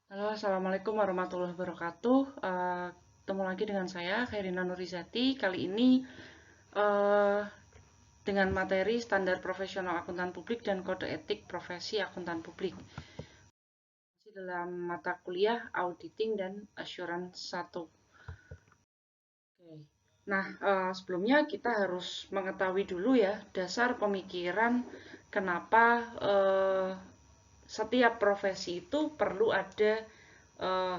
Halo, Assalamualaikum warahmatullahi wabarakatuh. Ketemu lagi dengan saya, Khairina Nurizati. Kali ini eh, dengan materi standar profesional akuntan publik dan kode etik profesi akuntan publik. Masih dalam mata kuliah Auditing dan Assurance 1. Oke. Nah, sebelumnya kita harus mengetahui dulu ya dasar pemikiran kenapa setiap profesi itu perlu ada eh,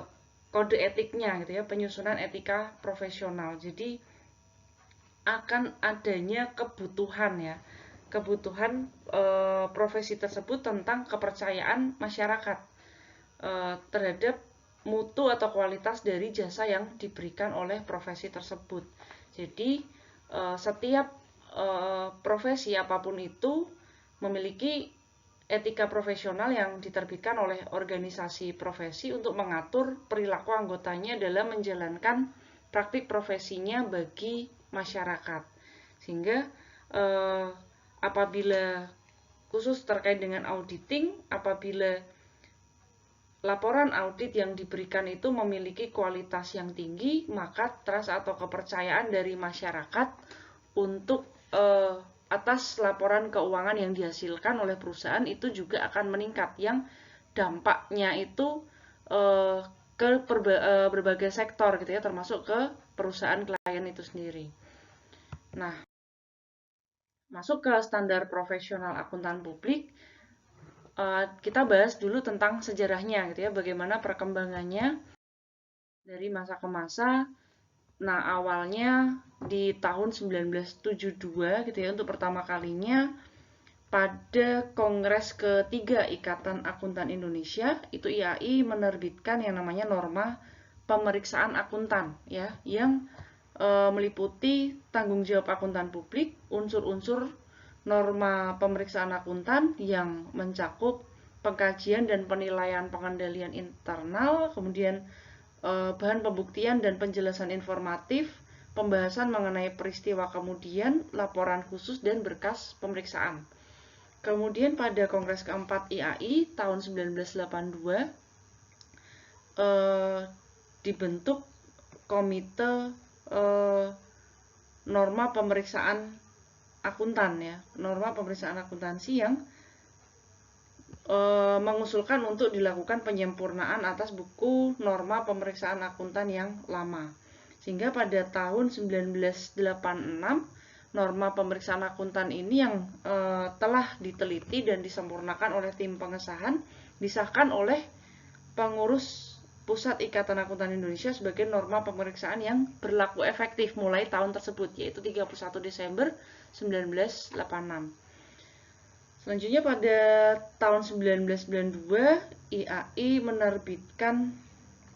kode etiknya gitu ya, penyusunan etika profesional. Jadi akan adanya kebutuhan ya, kebutuhan profesi tersebut tentang kepercayaan masyarakat terhadap mutu atau kualitas dari jasa yang diberikan oleh profesi tersebut. Jadi setiap profesi apapun itu memiliki etika profesional yang diterbitkan oleh organisasi profesi untuk mengatur perilaku anggotanya dalam menjalankan praktik profesinya bagi masyarakat. Sehingga apabila khusus terkait dengan auditing, apabila laporan audit yang diberikan itu memiliki kualitas yang tinggi, maka trust atau kepercayaan dari masyarakat untuk atas laporan keuangan yang dihasilkan oleh perusahaan itu juga akan meningkat, yang dampaknya itu ke berbagai sektor gitu ya, termasuk ke perusahaan klien itu sendiri. Nah, masuk ke standar profesional akuntan publik, kita bahas dulu tentang sejarahnya gitu ya, bagaimana perkembangannya dari masa ke masa. Nah, awalnya di tahun 1972 gitu ya, untuk pertama kalinya pada Kongres ketiga Ikatan Akuntan Indonesia, itu IAI menerbitkan yang namanya norma pemeriksaan akuntan ya, yang meliputi tanggung jawab akuntan publik, unsur-unsur norma pemeriksaan akuntan yang mencakup pengkajian dan penilaian pengendalian internal, kemudian bahan pembuktian dan penjelasan informatif, pembahasan mengenai peristiwa kemudian, laporan khusus dan berkas pemeriksaan. Kemudian pada Kongres keempat IAI tahun 1982 dibentuk komite norma pemeriksaan akuntan ya, norma pemeriksaan akuntansi yang mengusulkan untuk dilakukan penyempurnaan atas buku norma pemeriksaan akuntan yang lama. Sehingga pada tahun 1986 norma pemeriksaan akuntan ini yang telah diteliti dan disempurnakan oleh tim pengesahan disahkan oleh pengurus Pusat Ikatan Akuntan Indonesia sebagai norma pemeriksaan yang berlaku efektif mulai tahun tersebut, yaitu 31 Desember 1986. Selanjutnya pada tahun 1992 IAI menerbitkan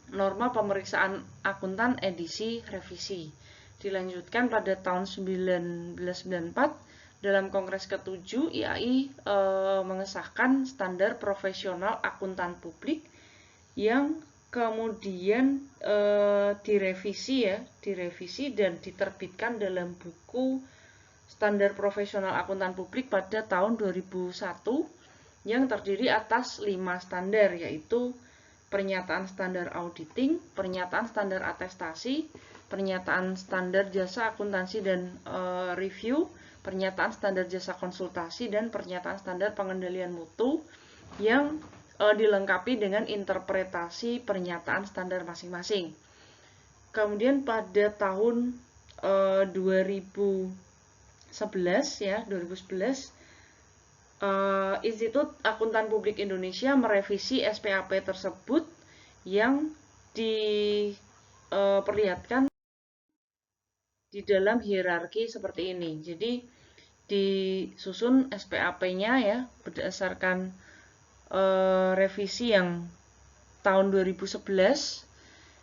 norma pemeriksaan akuntan edisi revisi. Dilanjutkan pada tahun 1994 dalam Kongres ke-7 IAI mengesahkan standar profesional akuntan publik yang kemudian direvisi dan diterbitkan dalam buku standar profesional akuntan publik pada tahun 2001 yang terdiri atas 5 standar, yaitu pernyataan standar auditing, pernyataan standar atestasi, pernyataan standar jasa akuntansi dan review, pernyataan standar jasa konsultasi, dan pernyataan standar pengendalian mutu yang dilengkapi dengan interpretasi pernyataan standar masing-masing. Kemudian pada tahun 2011 Institut Akuntan Publik Indonesia merevisi SPAP tersebut yang diperlihatkan di dalam hierarki seperti ini. Jadi disusun SPAP-nya ya berdasarkan revisi yang tahun 2011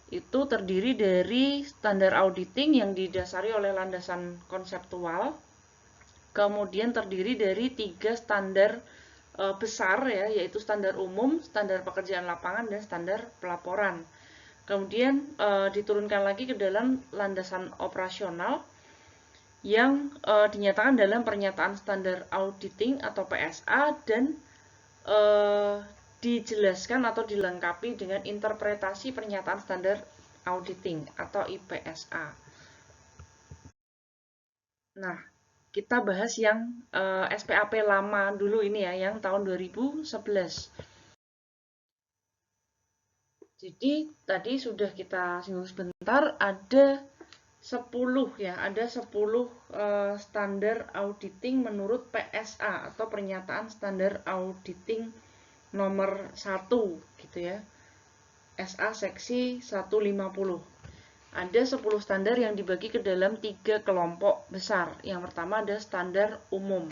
itu terdiri dari standar auditing yang didasari oleh landasan konseptual, kemudian terdiri dari 3 standar besar ya, yaitu standar umum, standar pekerjaan lapangan, dan standar pelaporan. Kemudian diturunkan lagi ke dalam landasan operasional yang dinyatakan dalam pernyataan standar auditing atau PSA dan dijelaskan atau dilengkapi dengan interpretasi pernyataan standar auditing atau IPSA. Nah, kita bahas yang SPAP lama dulu ini ya, yang tahun 2011. Jadi tadi sudah kita singgung sebentar, ada 10 ya, ada 10 standar auditing menurut PSA atau pernyataan standar auditing nomor 1 gitu ya. SA seksi 150. Ada 10 standar yang dibagi ke dalam 3 kelompok besar. Yang pertama ada standar umum.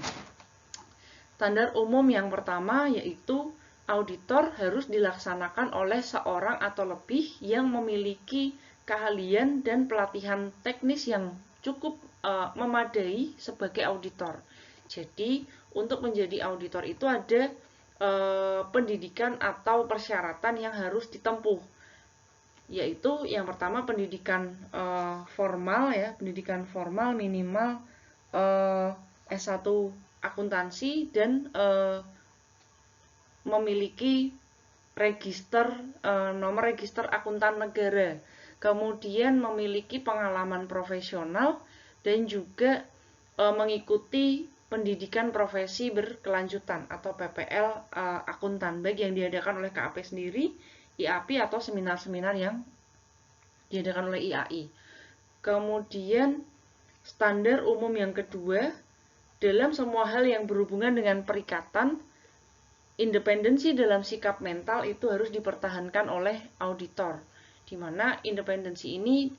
Standar umum yang pertama yaitu auditor harus dilaksanakan oleh seorang atau lebih yang memiliki keahlian dan pelatihan teknis yang cukup memadai sebagai auditor. Jadi, untuk menjadi auditor itu ada pendidikan atau persyaratan yang harus ditempuh. Yaitu yang pertama pendidikan formal ya, pendidikan formal minimal S1 akuntansi dan memiliki register nomor register akuntan negara, kemudian memiliki pengalaman profesional dan juga mengikuti pendidikan profesi berkelanjutan atau PPL akuntan, baik yang diadakan oleh KAP sendiri, IAP atau seminar-seminar yang diadakan oleh IAI. Kemudian standar umum yang kedua, dalam semua hal yang berhubungan dengan perikatan, independensi dalam sikap mental itu harus dipertahankan oleh auditor, di mana independensi ini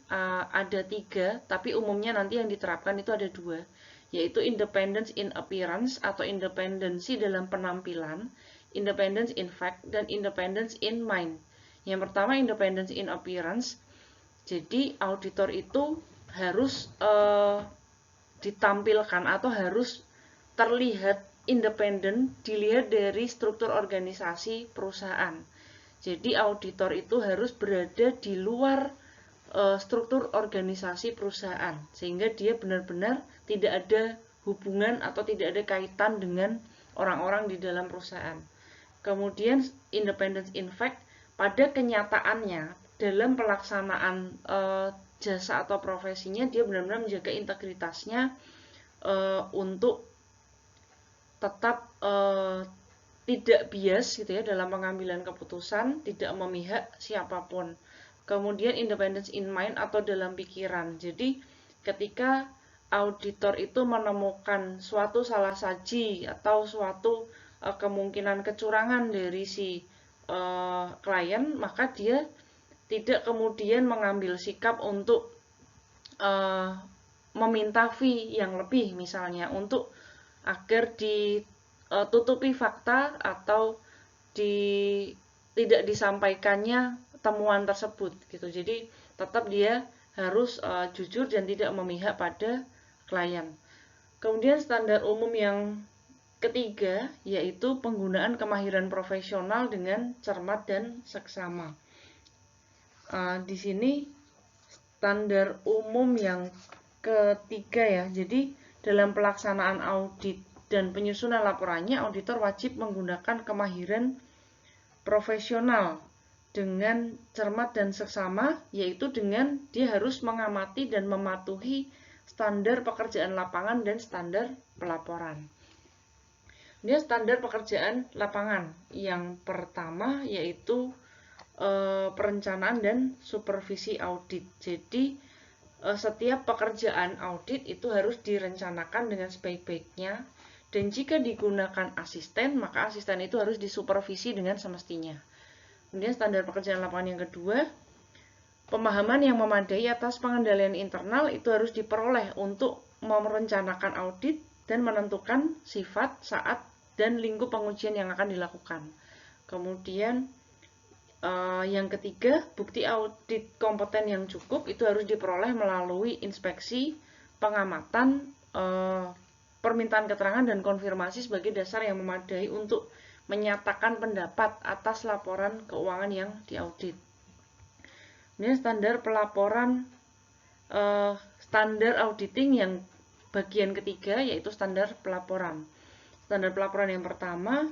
ada 3, tapi umumnya nanti yang diterapkan itu ada 2, yaitu independence in appearance atau independensi dalam penampilan, independence in fact, dan independence in mind. Yang pertama independence in appearance, jadi auditor itu harus ditampilkan atau harus terlihat independen, dilihat dari struktur organisasi perusahaan. Jadi auditor itu harus berada di luar struktur organisasi perusahaan, sehingga dia benar-benar tidak ada hubungan atau tidak ada kaitan dengan orang-orang di dalam perusahaan. Kemudian independence in fact, pada kenyataannya dalam pelaksanaan jasa atau profesinya dia benar-benar menjaga integritasnya untuk tetap tidak bias gitu ya dalam pengambilan keputusan, tidak memihak siapapun. Kemudian independence in mind atau dalam pikiran. Jadi ketika auditor itu menemukan suatu salah saji atau suatu kemungkinan kecurangan dari si klien, maka dia tidak kemudian mengambil sikap untuk meminta fee yang lebih misalnya untuk agar ditutupi fakta atau tidak disampaikannya temuan tersebut gitu. Jadi tetap dia harus jujur dan tidak memihak pada klien. Kemudian standar umum yang ketiga yaitu penggunaan kemahiran profesional dengan cermat dan seksama. Di sini standar umum yang ketiga ya. Jadi dalam pelaksanaan audit dan penyusunan laporannya, auditor wajib menggunakan kemahiran profesional dengan cermat dan seksama, yaitu dengan dia harus mengamati dan mematuhi standar pekerjaan lapangan dan standar pelaporan. Ini standar pekerjaan lapangan. Yang pertama yaitu perencanaan dan supervisi audit. Jadi setiap pekerjaan audit itu harus direncanakan dengan sebaik-baiknya, dan jika digunakan asisten, maka asisten itu harus disupervisi dengan semestinya. Kemudian standar pekerjaan lapangan yang kedua, pemahaman yang memadai atas pengendalian internal itu harus diperoleh untuk merencanakan audit dan menentukan sifat, saat, dan lingkup pengujian yang akan dilakukan. Kemudian yang ketiga, bukti audit kompeten yang cukup itu harus diperoleh melalui inspeksi, pengamatan, permintaan keterangan dan konfirmasi sebagai dasar yang memadai untuk menyatakan pendapat atas laporan keuangan yang diaudit. Ini standar pelaporan, standar auditing yang bagian ketiga yaitu standar pelaporan. Standar pelaporan yang pertama,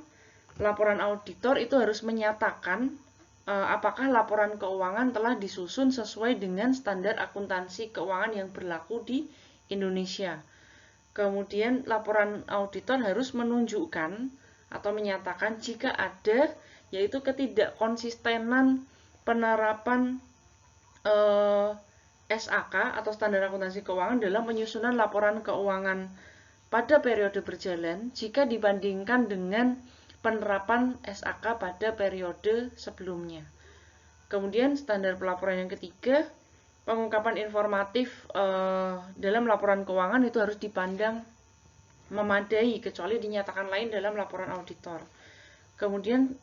laporan auditor itu harus menyatakan apakah laporan keuangan telah disusun sesuai dengan standar akuntansi keuangan yang berlaku di Indonesia. Kemudian laporan auditor harus menunjukkan atau menyatakan jika ada, yaitu ketidakkonsistenan penerapan SAK atau standar akuntansi keuangan dalam penyusunan laporan keuangan pada periode berjalan jika dibandingkan dengan penerapan SAK pada periode sebelumnya. Kemudian standar pelaporan yang ketiga, pengungkapan informatif dalam laporan keuangan itu harus dipandang memadai kecuali dinyatakan lain dalam laporan auditor. Kemudian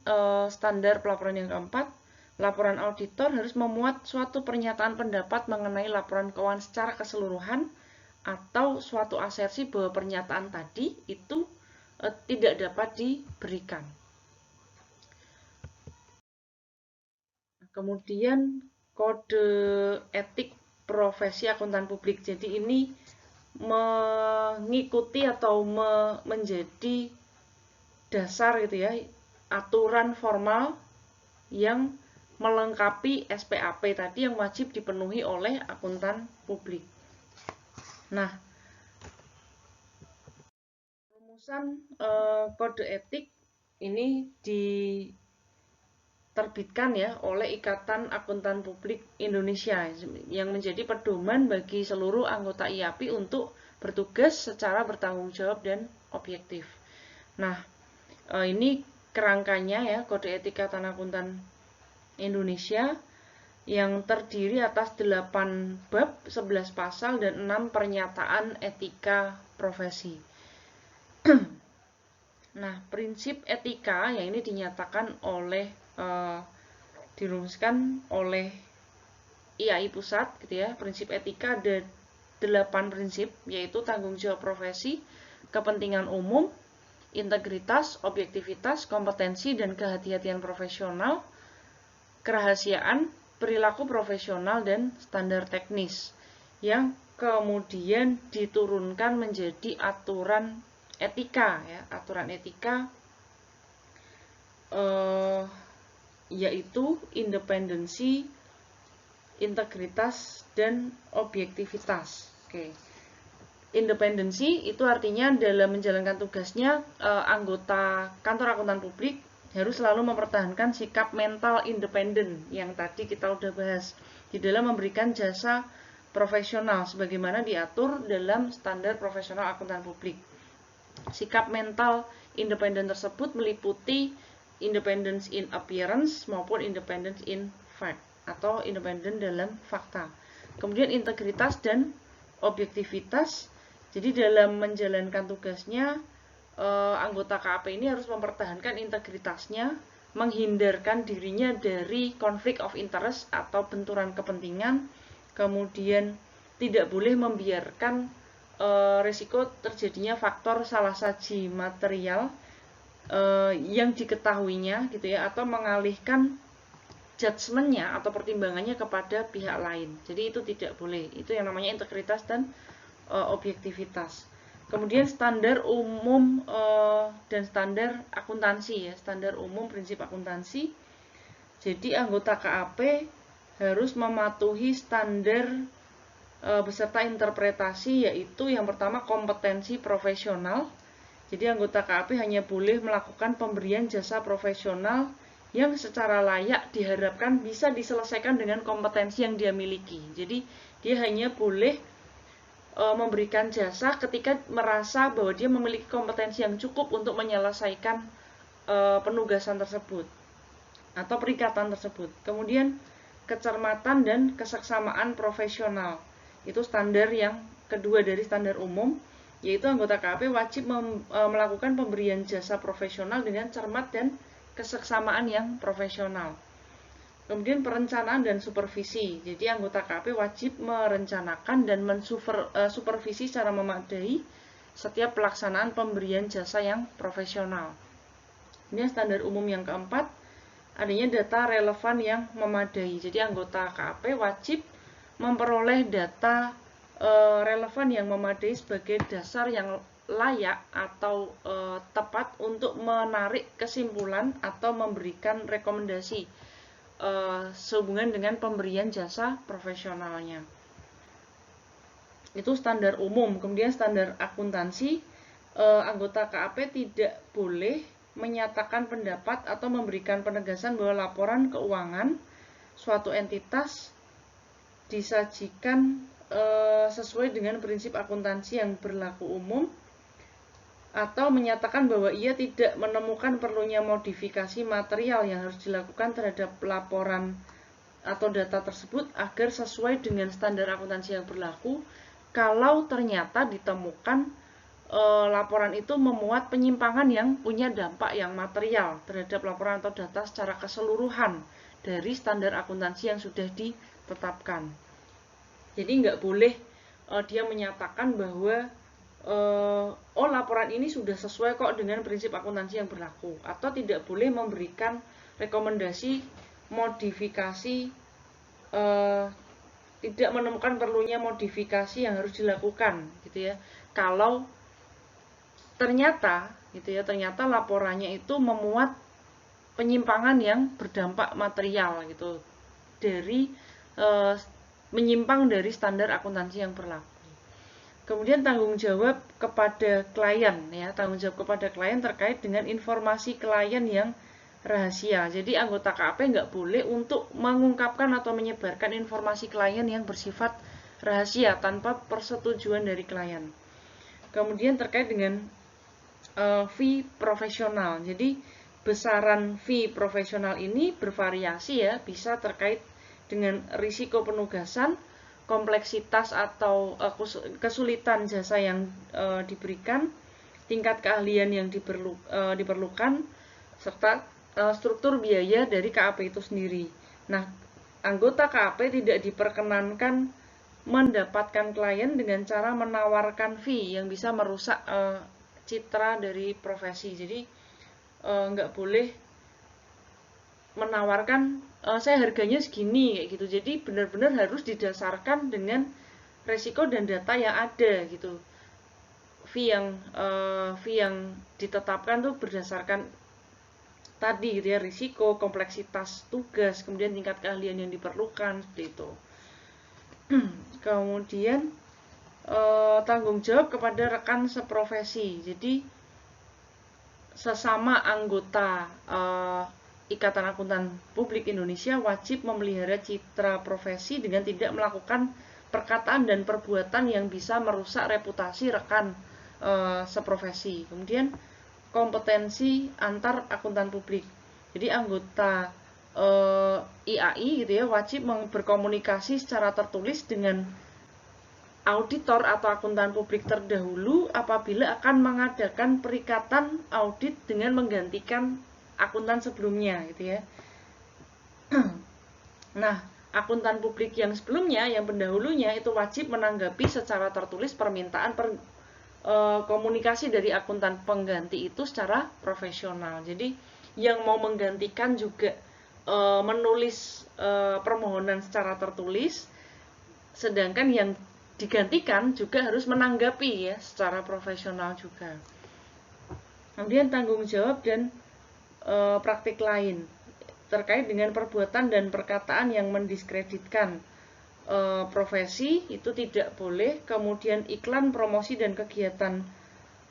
standar pelaporan yang keempat, laporan auditor harus memuat suatu pernyataan pendapat mengenai laporan keuangan secara keseluruhan atau suatu asersi bahwa pernyataan tadi itu tidak dapat diberikan. Kemudian kode etik profesi akuntan publik. Jadi ini mengikuti atau menjadi dasar gitu ya, aturan formal yang melengkapi SPAP tadi yang wajib dipenuhi oleh akuntan publik. Nah, rumusan kode etik ini diterbitkan ya oleh Ikatan Akuntan Publik Indonesia yang menjadi pedoman bagi seluruh anggota IAPI untuk bertugas secara bertanggung jawab dan objektif. Nah, ini kerangkanya ya, kode etik Ikatan Akuntan Indonesia yang terdiri atas 8 bab, 11 pasal, dan 6 pernyataan etika profesi. Nah, prinsip etika yang ini dinyatakan oleh dirumuskan oleh IAI Pusat gitu ya. Prinsip etika ada 8 prinsip, yaitu tanggung jawab profesi, kepentingan umum, integritas, objektivitas, kompetensi dan kehati-hatian profesional, kerahasiaan, perilaku profesional, dan standar teknis yang kemudian diturunkan menjadi aturan etika ya, aturan etika yaitu independensi, integritas, dan objektivitas. Oke. Independensi itu artinya dalam menjalankan tugasnya anggota kantor akuntan publik harus selalu mempertahankan sikap mental independen yang tadi kita udah bahas di dalam memberikan jasa profesional sebagaimana diatur dalam standar profesional akuntan publik. Sikap mental independen tersebut meliputi independence in appearance maupun independence in fact atau independen dalam fakta. Kemudian integritas dan objektivitas. Jadi dalam menjalankan tugasnya anggota KAP ini harus mempertahankan integritasnya, menghindarkan dirinya dari konflik of interest atau benturan kepentingan, kemudian tidak boleh membiarkan risiko terjadinya faktor salah saji material yang diketahuinya gitu ya, atau mengalihkan judgementnya atau pertimbangannya kepada pihak lain. Jadi itu tidak boleh. Itu yang namanya integritas dan objektivitas. Kemudian standar umum dan standar akuntansi ya, standar umum prinsip akuntansi. Jadi anggota KAP harus mematuhi standar beserta interpretasi, yaitu yang pertama kompetensi profesional. Jadi anggota KAP hanya boleh melakukan pemberian jasa profesional yang secara layak diharapkan bisa diselesaikan dengan kompetensi yang dia miliki. Jadi dia hanya boleh memberikan jasa ketika merasa bahwa dia memiliki kompetensi yang cukup untuk menyelesaikan penugasan tersebut atau perikatan tersebut. Kemudian kecermatan dan keseksamaan profesional. Itu standar yang kedua dari standar umum, yaitu anggota KAP wajib melakukan pemberian jasa profesional dengan cermat dan keseksamaan yang profesional. Kemudian perencanaan dan supervisi. Jadi anggota KAP wajib merencanakan dan mensupervisi secara memadai setiap pelaksanaan pemberian jasa yang profesional. Ini standar umum yang keempat, adanya data relevan yang memadai. Jadi anggota KAP wajib memperoleh data relevan yang memadai sebagai dasar yang layak atau tepat untuk menarik kesimpulan atau memberikan rekomendasi sehubungan dengan pemberian jasa profesionalnya. Itu standar umum. Kemudian standar akuntansi, anggota KAP tidak boleh menyatakan pendapat atau memberikan penegasan bahwa laporan keuangan suatu entitas disajikan sesuai dengan prinsip akuntansi yang berlaku umum, atau menyatakan bahwa ia tidak menemukan perlunya modifikasi material yang harus dilakukan terhadap laporan atau data tersebut agar sesuai dengan standar akuntansi yang berlaku kalau ternyata ditemukan laporan itu memuat penyimpangan yang punya dampak yang material terhadap laporan atau data secara keseluruhan dari standar akuntansi yang sudah ditetapkan. Jadi nggak boleh dia menyatakan bahwa laporan ini sudah sesuai kok dengan prinsip akuntansi yang berlaku, atau tidak boleh memberikan rekomendasi modifikasi, tidak menemukan perlunya modifikasi yang harus dilakukan gitu ya, kalau ternyata laporannya itu memuat penyimpangan yang berdampak material gitu, dari menyimpang dari standar akuntansi yang berlaku. Kemudian tanggung jawab kepada klien ya, tanggung jawab kepada klien terkait dengan informasi klien yang rahasia. Jadi anggota KAP nggak boleh untuk mengungkapkan atau menyebarkan informasi klien yang bersifat rahasia tanpa persetujuan dari klien. Kemudian terkait dengan fee profesional. Jadi besaran fee profesional ini bervariasi ya, bisa terkait dengan risiko penugasan, kompleksitas atau kesulitan jasa yang diberikan, tingkat keahlian yang diperlukan, serta struktur biaya dari KAP itu sendiri. Nah, anggota KAP tidak diperkenankan mendapatkan klien dengan cara menawarkan fee yang bisa merusak citra dari profesi. Jadi nggak boleh menawarkan saya harganya segini kayak gitu. Jadi benar-benar harus didasarkan dengan resiko dan data yang ada gitu. Fee yang ditetapkan tuh berdasarkan tadi gitu ya, risiko, kompleksitas tugas, kemudian tingkat keahlian yang diperlukan seperti itu. Kemudian tanggung jawab kepada rekan seprofesi. Jadi sesama anggota Ikatan Akuntan Publik Indonesia wajib memelihara citra profesi dengan tidak melakukan perkataan dan perbuatan yang bisa merusak reputasi rekan seprofesi. Kemudian kompetensi antar akuntan publik. Jadi anggota IAI gitu ya wajib berkomunikasi secara tertulis dengan auditor atau akuntan publik terdahulu apabila akan mengadakan perikatan audit dengan menggantikan akuntan sebelumnya gitu ya. Nah, akuntan publik yang sebelumnya, yang pendahulunya itu wajib menanggapi secara tertulis permintaan komunikasi dari akuntan pengganti itu secara profesional. Jadi yang mau menggantikan juga menulis permohonan secara tertulis, sedangkan yang digantikan juga harus menanggapi ya secara profesional juga. Kemudian tanggung jawab dan praktik lain terkait dengan perbuatan dan perkataan yang mendiskreditkan profesi itu tidak boleh. Kemudian iklan, promosi dan kegiatan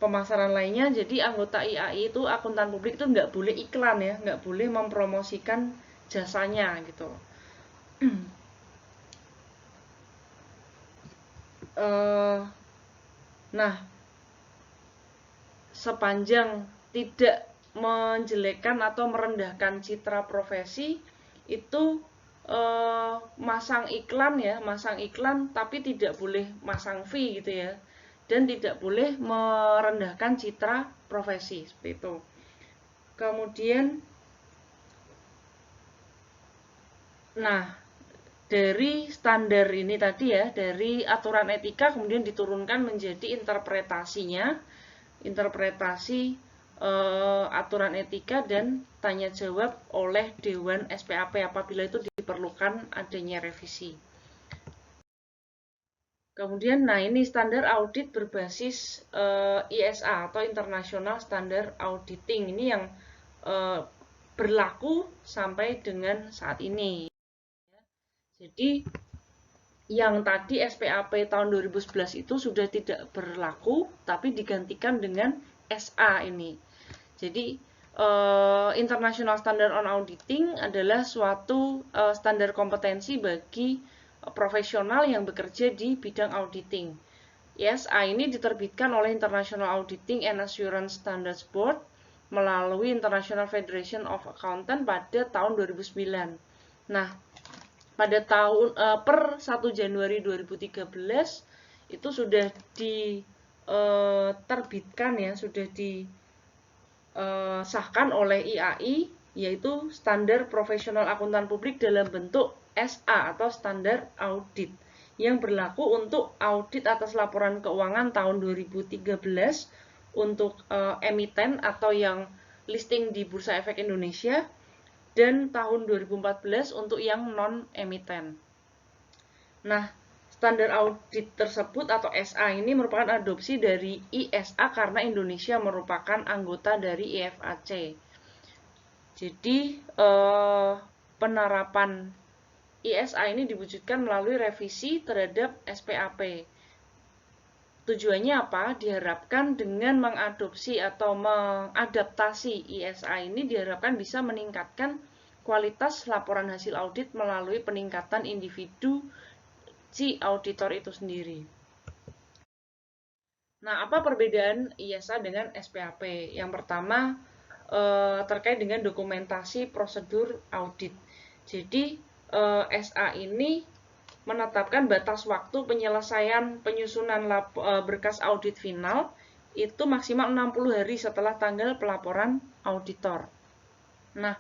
pemasaran lainnya. Jadi anggota IAI itu akuntan publik itu nggak boleh iklan ya, nggak boleh mempromosikan jasanya gitu. Nah, sepanjang tidak menjelekkan atau merendahkan citra profesi itu masang iklan tapi tidak boleh masang fee gitu ya, dan tidak boleh merendahkan citra profesi seperti itu. Kemudian nah, dari standar ini tadi ya, dari aturan etika kemudian diturunkan menjadi interpretasi aturan etika dan tanya jawab oleh Dewan SPAP apabila itu diperlukan adanya revisi. Kemudian, nah ini standar audit berbasis ISA atau International Standard Auditing, ini yang berlaku sampai dengan saat ini. Jadi yang tadi SPAP tahun 2011 itu sudah tidak berlaku, tapi digantikan dengan SA ini. Jadi International Standard on Auditing adalah suatu standar kompetensi bagi profesional yang bekerja di bidang auditing. ISA ini diterbitkan oleh International Auditing and Assurance Standards Board melalui International Federation of Accountants pada tahun 2009. Nah, pada tahun per 1 Januari 2013 itu sudah diterbitkan ya, sudah disahkan oleh IAI, yaitu Standar Profesional Akuntan Publik dalam bentuk SA atau Standar Audit yang berlaku untuk audit atas laporan keuangan tahun 2013 untuk emiten atau yang listing di Bursa Efek Indonesia, dan tahun 2014 untuk yang non-emiten. Nah, standar audit tersebut atau SA ini merupakan adopsi dari ISA karena Indonesia merupakan anggota dari IFAC. Jadi, penerapan ISA ini diwujudkan melalui revisi terhadap SPAP. Tujuannya apa? Diharapkan dengan mengadopsi atau mengadaptasi ISA ini diharapkan bisa meningkatkan kualitas laporan hasil audit melalui peningkatan individu si auditor itu sendiri. Nah, apa perbedaan ISA dengan SPAP? Yang pertama, terkait dengan dokumentasi prosedur audit. Jadi, SA ini menetapkan batas waktu penyelesaian penyusunan berkas audit final itu maksimal 60 hari setelah tanggal pelaporan auditor. Nah,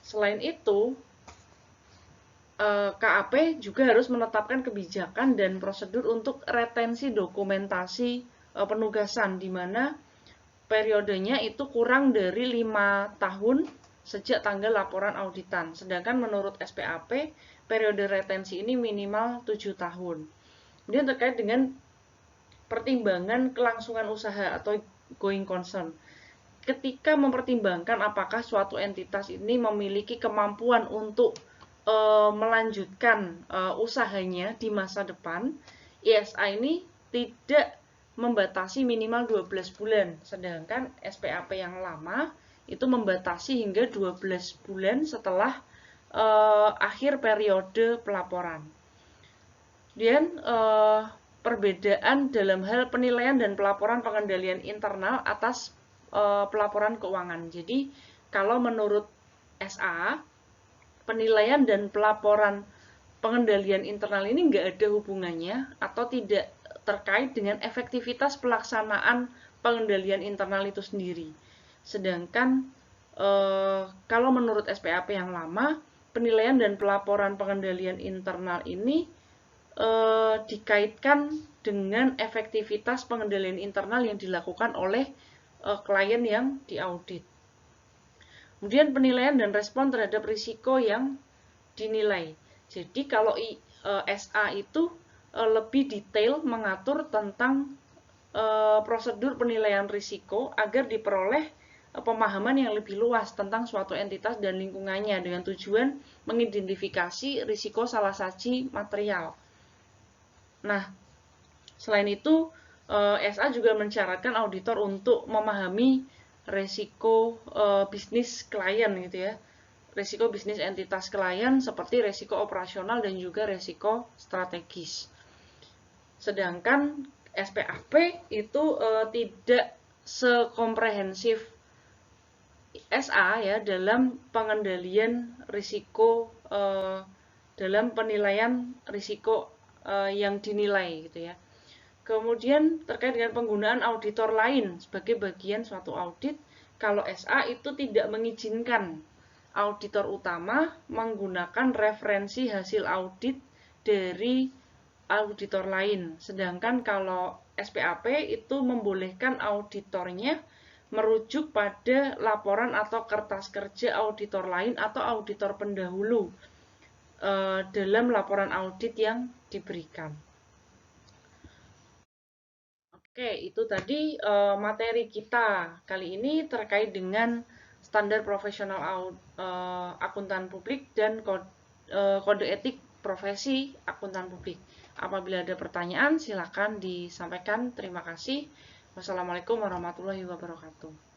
selain itu, KAP juga harus menetapkan kebijakan dan prosedur untuk retensi dokumentasi penugasan, di mana periodenya itu kurang dari 5 tahun sejak tanggal laporan auditan. Sedangkan menurut SPAP, periode retensi ini minimal 7 tahun. Kemudian terkait dengan pertimbangan kelangsungan usaha atau going concern. Ketika mempertimbangkan apakah suatu entitas ini memiliki kemampuan untuk melanjutkan usahanya di masa depan, ISA ini tidak membatasi minimal 12 bulan, sedangkan SPAP yang lama itu membatasi hingga 12 bulan setelah akhir periode pelaporan. Kemudian perbedaan dalam hal penilaian dan pelaporan pengendalian internal atas pelaporan keuangan. Jadi kalau menurut SA, penilaian dan pelaporan pengendalian internal ini nggak ada hubungannya atau tidak terkait dengan efektivitas pelaksanaan pengendalian internal itu sendiri. Sedangkan kalau menurut SPAP yang lama, penilaian dan pelaporan pengendalian internal ini dikaitkan dengan efektivitas pengendalian internal yang dilakukan oleh klien yang diaudit. Kemudian penilaian dan respon terhadap risiko yang dinilai. Jadi kalau SA itu lebih detail mengatur tentang prosedur penilaian risiko agar diperoleh pemahaman yang lebih luas tentang suatu entitas dan lingkungannya dengan tujuan mengidentifikasi risiko salah saji material. Nah, selain itu SA juga mensyaratkan auditor untuk memahami resiko bisnis klien gitu ya. Resiko bisnis entitas klien seperti resiko operasional dan juga resiko strategis. Sedangkan SPAP itu tidak sekomprehensif SA ya dalam pengendalian risiko dalam penilaian risiko yang dinilai gitu ya. Kemudian terkait dengan penggunaan auditor lain sebagai bagian suatu audit, kalau SA itu tidak mengizinkan auditor utama menggunakan referensi hasil audit dari auditor lain. Sedangkan kalau SPAP itu membolehkan auditornya merujuk pada laporan atau kertas kerja auditor lain atau auditor pendahulu dalam laporan audit yang diberikan. Oke, itu tadi materi kita kali ini terkait dengan standar profesional akuntan publik dan kode etik profesi akuntan publik. Apabila ada pertanyaan, silakan disampaikan. Terima kasih. Wassalamualaikum warahmatullahi wabarakatuh.